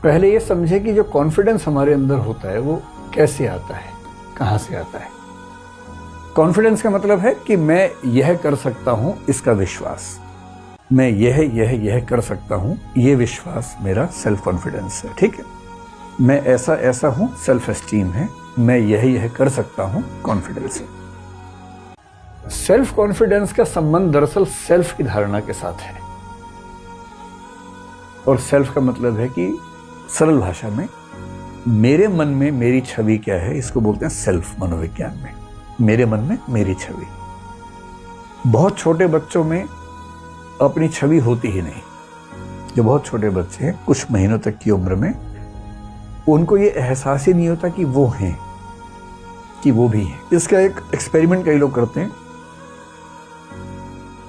पहले ये समझे कि जो कॉन्फिडेंस हमारे अंदर होता है वो कैसे आता है, कहाँ से आता है। कॉन्फिडेंस का मतलब है कि मैं यह कर सकता हूं, इसका विश्वास। मैं यह कर सकता हूं, ये विश्वास मेरा सेल्फ कॉन्फिडेंस है। ठीक है, मैं ऐसा हूं, सेल्फ एस्टीम है। मैं यह कर सकता हूं, कॉन्फिडेंस है। सेल्फ कॉन्फिडेंस का संबंध दरअसल सेल्फ की धारणा के साथ है। और सेल्फ का मतलब है कि सरल भाषा में मेरे मन में मेरी छवि क्या है, इसको बोलते हैं सेल्फ मनोविज्ञान में। मेरे मन में मेरी छवि। बहुत छोटे बच्चों में अपनी छवि होती ही नहीं। जो बहुत छोटे बच्चे हैं, कुछ महीनों तक की उम्र में, उनको ये एहसास ही नहीं होता कि वो हैं, कि वो भी हैं। इसका एक एक्सपेरिमेंट कई लोग करते हैं।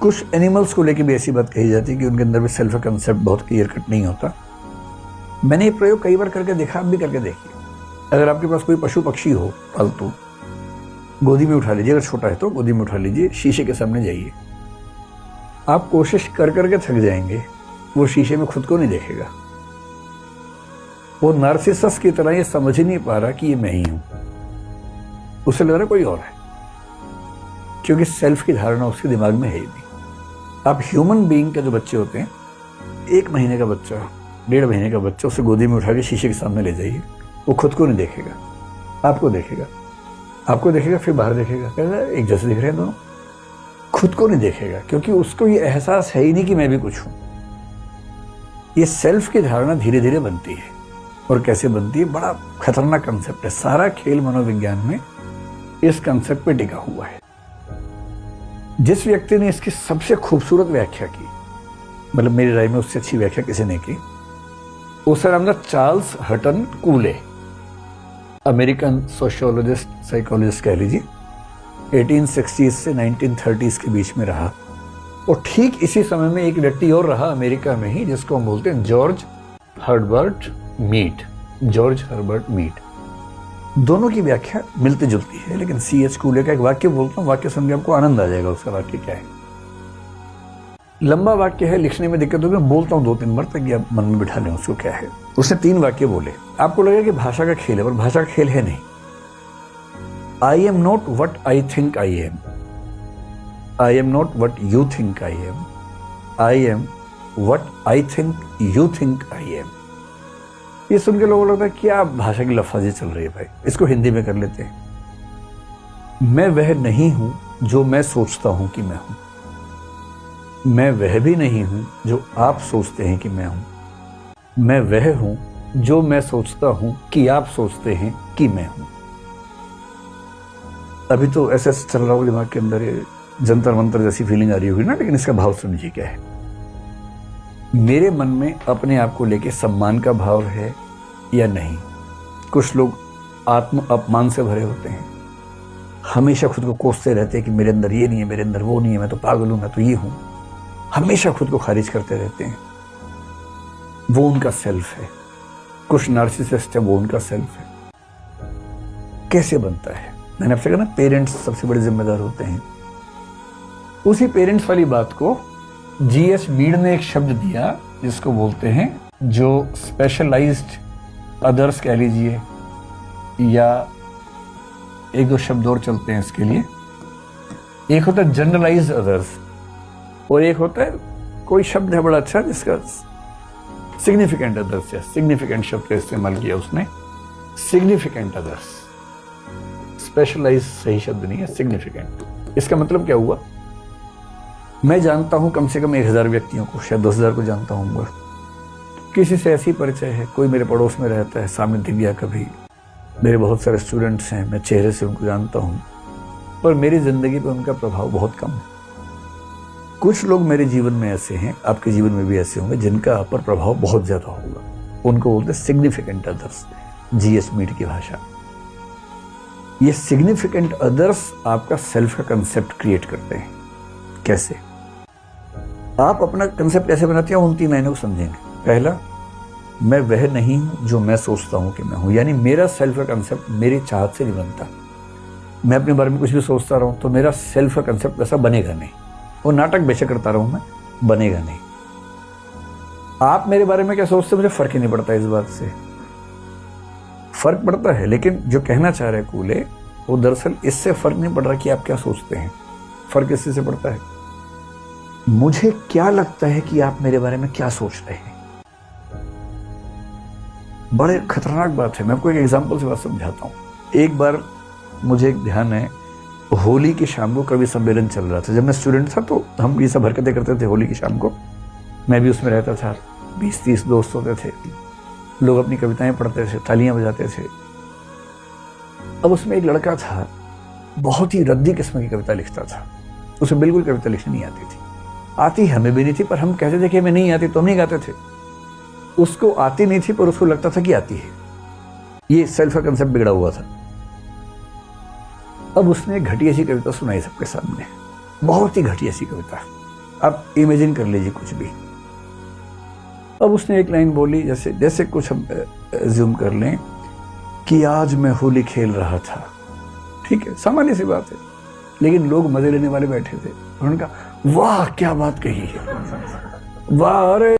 कुछ एनिमल्स को लेके भी ऐसी बात कही जाती है कि उनके अंदर भी सेल्फ कंसेप्ट बहुत क्लियर कट नहीं होता। मैंने ये प्रयोग कई बार करके देखा, आप भी करके देखिए। अगर आपके पास कोई पशु पक्षी हो पालतू, गोदी में उठा लीजिए। अगर छोटा है तो गोदी में उठा लीजिए, शीशे के सामने जाइए। आप कोशिश कर करके थक जाएंगे, वो शीशे में खुद को नहीं देखेगा। वो नार्सिसस की तरह ये समझ ही नहीं पा रहा कि ये मैं ही हूं। उसे लग रहा कोई और है, क्योंकि सेल्फ की धारणा उसके दिमाग में है ही नहीं। आप ह्यूमन बीइंग के जो बच्चे होते हैं, 1 महीने का बच्चा, 1.5 महीने का बच्चा, उसे गोदी में उठा के शीशे के सामने ले जाइए। वो खुद को नहीं देखेगा, आपको देखेगा। आपको देखेगा, फिर बाहर देखेगा, कहेगा एक जैसे दिख रहे हैं दोनों। खुद को नहीं देखेगा, क्योंकि उसको ये एहसास है ही नहीं कि मैं भी कुछ हूं। ये सेल्फ की धारणा धीरे धीरे बनती है। और कैसे बनती है, बड़ा खतरनाक कंसेप्ट है। सारा खेल मनोविज्ञान में इस कंसेप्ट पे टिका हुआ है। जिस व्यक्ति ने इसकी सबसे खूबसूरत व्याख्या की, मतलब मेरी राय में उससे अच्छी व्याख्या किसी ने की, उसका नाम था चार्ल्स हटन कूले। अमेरिकन सोशियोलॉजिस्ट, साइकोलॉजिस्ट कह लीजिए। 1860s से 1930s के बीच में रहा। और ठीक इसी समय में एक व्यक्ति और रहा अमेरिका में ही, जिसको हम बोलते हैं George Herbert Mead. George Herbert Mead. दोनों की व्याख्या मिलती जुलती है, लेकिन C.H. कूले का एक वाक्य बोलता हूँ, वाक्य सुन के आपको आनंद आ जाएगा। उसका वाक्य क्या है? लंबा वाक्य है, लिखने में दिक्कत होगी, मैं बोलता हूँ 2-3 बार ताकि आप मन में बिठा लें उसको क्या है। उसने 3 वाक्य बोले। आपको लगेगा कि भाषा का खेल है, पर भाषा का खेल है नहीं। I am not what I think I am. I am not what you think I am. I am what I think you think I am. ये सुन के लोगों को लगता है क्या भाषा की लफाजी चल रही है भाई, इसको हिंदी में कर लेते हैं। मैं वह नहीं हूं जो मैं सोचता हूं कि मैं हूं। मैं वह भी नहीं हूं जो आप सोचते हैं कि मैं हूं। मैं वह हूं जो मैं सोचता हूं कि आप सोचते हैं कि मैं हूं। अभी तो ऐसा चल रहा होगा दिमाग के अंदर, ये जंतर मंतर जैसी फीलिंग आ रही होगी ना, लेकिन इसका भाव समझिए क्या है। मेरे मन में अपने आप को लेके सम्मान का भाव है या नहीं। कुछ लोग आत्म अपमान से भरे होते हैं, हमेशा खुद को कोसते रहते हैं कि मेरे अंदर ये नहीं है, मेरे अंदर वो नहीं है, मैं तो पागल हूं, मैं तो ये हूं। हमेशा खुद को खारिज करते रहते हैं। वो उनका सेल्फ है। कुछ नार्सिसिस्ट है, वो उनका सेल्फ है। कैसे बनता है? मैंने आपसे कहा ना, पेरेंट्स सबसे बड़े जिम्मेदार होते हैं। उसी पेरेंट्स वाली बात को G.H. मीड ने एक शब्द दिया, जिसको बोलते हैं, जो स्पेशलाइज्ड अदर्स कह लीजिए, या 1-2 शब्द और चलते हैं इसके लिए। एक होता है जनरलाइज्ड अदर्स, और एक होता है, कोई शब्द है बड़ा अच्छा जिसका सिग्निफिकेंट अदर्स है। सिग्निफिकेंट शब्द का इस्तेमाल किया उसने, सिग्निफिकेंट अदर्स। स्पेशलाइज सही शब्द नहीं है, सिग्निफिकेंट। इसका मतलब क्या हुआ? मैं जानता हूं कम से कम 1000 व्यक्तियों को, शायद 10,000 को जानता हूं। किसी से ऐसी परिचय है, कोई मेरे पड़ोस में रहता है, सामने दिख गया कभी। मेरे बहुत सारे स्टूडेंट्स हैं, मैं चेहरे से उनको जानता हूं, पर मेरी जिंदगी पे उनका प्रभाव बहुत कम है। कुछ लोग मेरे जीवन में ऐसे हैं, आपके जीवन में भी ऐसे होंगे, जिनका आप पर प्रभाव बहुत ज्यादा होगा। उनको बोलते हैं सिग्निफिकेंट अदर्स, G.H. मीड की भाषा। ये सिग्निफिकेंट अदर्स आपका सेल्फ का कंसेप्ट क्रिएट करते हैं। कैसे? आप अपना कंसेप्ट कैसे बनाते हैं, उन 3 लाइनों को समझेंगे। पहला, मैं वह नहीं हूं जो मैं सोचता हूं कि मैं हूं। यानी मेरा सेल्फ का कंसेप्ट मेरी चाहत से नहीं बनता। मैं अपने बारे में कुछ भी सोचता रहूं तो मेरा सेल्फ का कंसेप्ट वैसा बनेगा नहीं। वो नाटक बेशक करता रहूं मैं, बनेगा नहीं। आप मेरे बारे में क्या सोचते हैं मुझे फर्क ही नहीं पड़ता इस बात से। फर्क पड़ता है, लेकिन जो कहना चाह रहे कूले वो दरअसल इससे फर्क नहीं पड़ रहा कि आप क्या सोचते हैं, फर्क इसी से पड़ता है मुझे क्या लगता है कि आप मेरे बारे में क्या सोच रहे हैं। बड़े खतरनाक बात है। मैं आपको एक एग्जांपल से बात समझाता हूँ। एक बार मुझे एक ध्यान है, होली की शाम को कवि सम्मेलन चल रहा था। जब मैं स्टूडेंट था तो हम ये सब हरकतें करते थे होली की शाम को, मैं भी उसमें रहता था। 20-30 दोस्त होते थे, लोग अपनी कविताएं पढ़ते थे, तालियां बजाते थे। अब उसमें एक लड़का था, बहुत ही रद्दी किस्म की कविता लिखता था। उसे बिल्कुल कविता लिखनी नहीं आती थी, आती हमें भी नहीं थी, पर हम कहते थे कि हमें नहीं आती तो हम नहीं गाते थे। उसको आती नहीं थी पर उसको लगता था कि आती है। ये सेल्फ का कंसेप्ट बिगड़ा हुआ था। अब उसने एक घटिया सी कविता सुनाई सबके सामने, बहुत ही घटिया सी कविता। आप इमेजिन कर लीजिए कुछ भी। अब उसने एक लाइन बोली, जैसे कुछ हम ज्यूम कर लें कि आज मैं होली खेल रहा था। ठीक है, सामान्य सी बात है, लेकिन लोग मजे लेने वाले बैठे थे। उन्होंने कहा वाह क्या बात कही है, वाह, अरे